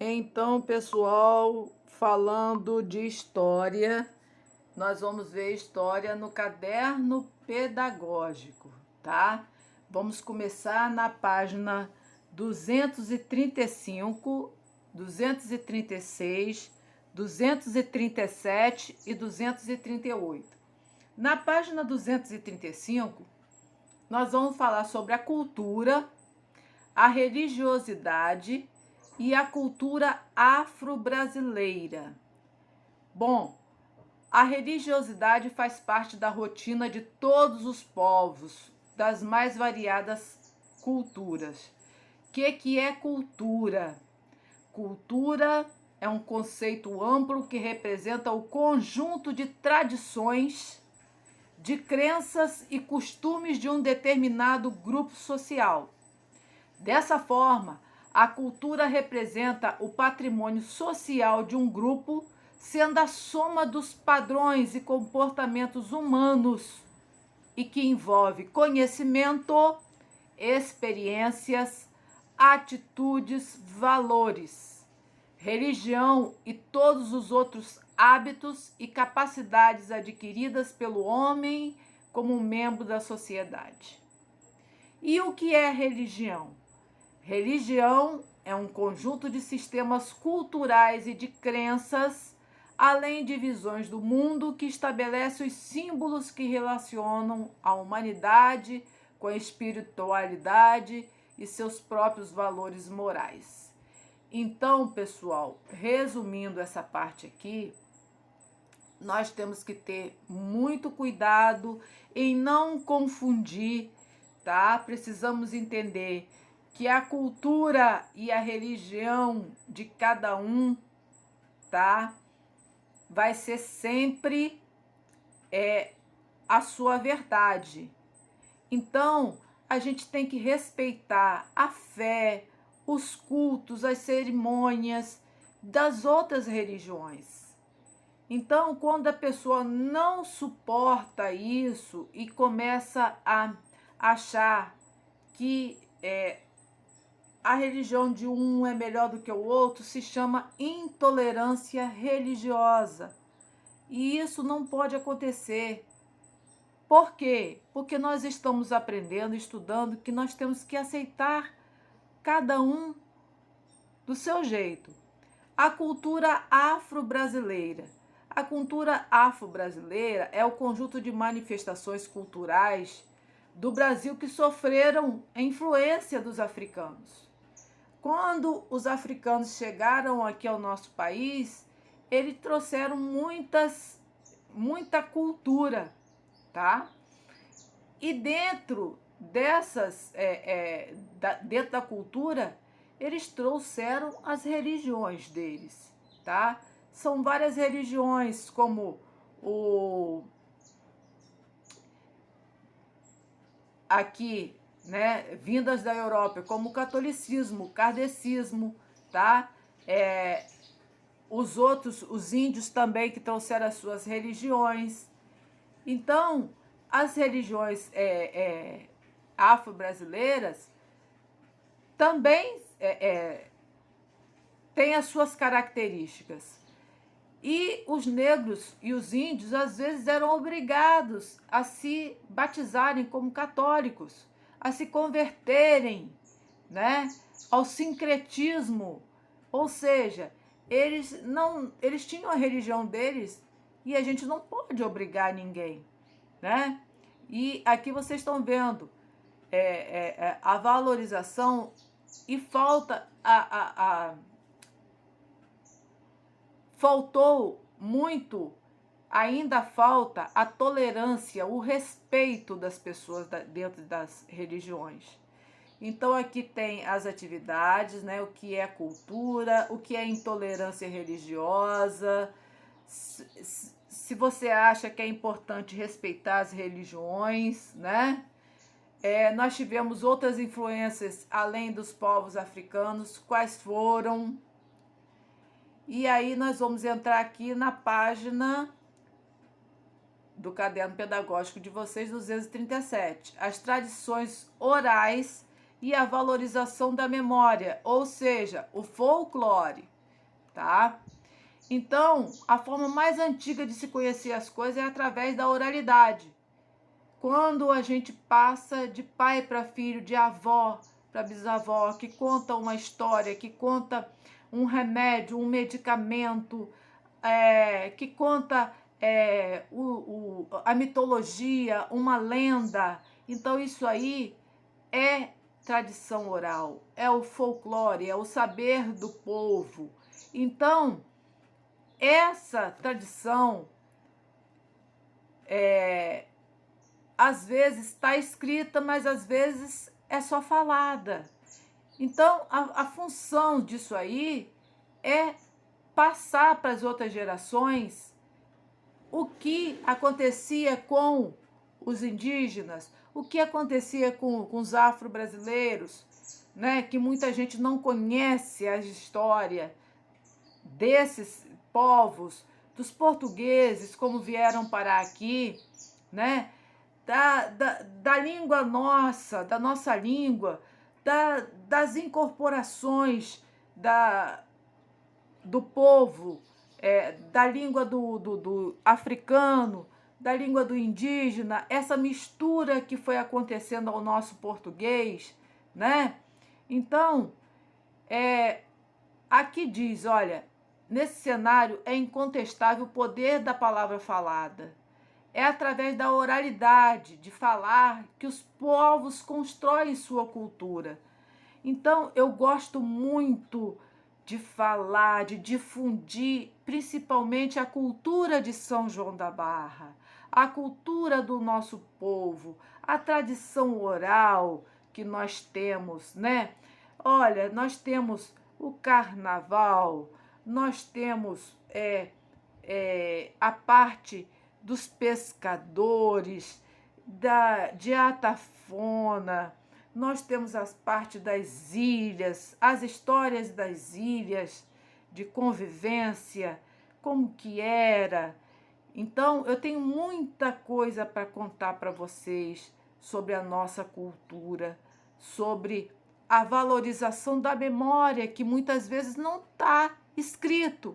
Então, pessoal, falando de história, nós vamos ver história no caderno pedagógico, tá? Vamos começar na página 235, 236, 237 e 238. Na página 235, nós vamos falar sobre a cultura, a religiosidade e a cultura afro-brasileira. Bom, a religiosidade faz parte da rotina de todos os povos, das mais variadas culturas. O que é cultura? Cultura é um conceito amplo que representa o conjunto de tradições, de crenças e costumes de um determinado grupo social. Dessa forma, a cultura representa o patrimônio social de um grupo, sendo a soma dos padrões e comportamentos humanos e que envolve conhecimento, experiências, atitudes, valores, religião e todos os outros hábitos e capacidades adquiridas pelo homem como membro da sociedade. E o que é religião? Religião é um conjunto de sistemas culturais e de crenças, além de visões do mundo que estabelece os símbolos que relacionam a humanidade com a espiritualidade e seus próprios valores morais. Então, pessoal, resumindo essa parte aqui, nós temos que ter muito cuidado em não confundir, tá? Precisamos entender que a cultura e a religião de cada um, tá? Vai ser sempre a sua verdade. Então, a gente tem que respeitar a fé, os cultos, as cerimônias das outras religiões. Então, quando a pessoa não suporta isso e começa a achar que a religião de um é melhor do que o outro, se chama intolerância religiosa. E isso não pode acontecer. Por quê? Porque nós estamos aprendendo, estudando, que nós temos que aceitar cada um do seu jeito. A cultura afro-brasileira. A cultura afro-brasileira é o conjunto de manifestações culturais do Brasil que sofreram a influência dos africanos. Quando os africanos chegaram aqui ao nosso país, eles trouxeram muita cultura, tá? E dentro dentro da cultura, eles trouxeram as religiões deles, tá? São várias religiões, como aqui, né, vindas da Europa, como o catolicismo, o kardecismo, tá? Os índios também que trouxeram as suas religiões. Então, as religiões afro-brasileiras também têm as suas características. E os negros e os índios, às vezes, eram obrigados a se batizarem como católicos, a se converterem, né, ao sincretismo. Ou seja, eles tinham a religião deles e a gente não pode obrigar ninguém, né? E aqui vocês estão vendo a valorização e faltou muito, ainda falta a tolerância, o respeito das pessoas dentro das religiões. Então aqui tem as atividades, né? O que é cultura, o que é intolerância religiosa. Se você acha que é importante respeitar as religiões, né? Nós tivemos outras influências além dos povos africanos, quais foram? E aí nós vamos entrar aqui na página do caderno pedagógico de vocês, 237. As tradições orais e a valorização da memória, ou seja, o folclore, tá? Então, a forma mais antiga de se conhecer as coisas é através da oralidade. Quando a gente passa de pai para filho, de avó para bisavó, que conta uma história, que conta um remédio, um medicamento, que conta a mitologia, uma lenda. Então, isso aí é tradição oral, é o folclore, é o saber do povo. Então, essa tradição, às vezes está escrita, mas às vezes é só falada. Então, a função disso aí é passar para as outras gerações o que acontecia com os indígenas, o que acontecia com os afro-brasileiros, né? Que muita gente não conhece a história desses povos, dos portugueses, como vieram parar aqui, né? Da língua nossa, da nossa língua, das incorporações do povo, da língua do africano, da língua do indígena, essa mistura que foi acontecendo ao nosso português, né? Então, aqui diz, olha, nesse cenário é incontestável o poder da palavra falada. É através da oralidade, de falar, que os povos constroem sua cultura. Então, eu gosto muito de falar, de difundir, principalmente a cultura de São João da Barra, a cultura do nosso povo, a tradição oral que nós temos, né? Olha, nós temos o carnaval, nós temos a parte dos pescadores, de Atafona, nós temos as partes das ilhas, as histórias das ilhas, de convivência, como que era. Então, eu tenho muita coisa para contar para vocês sobre a nossa cultura, sobre a valorização da memória, que muitas vezes não está escrito.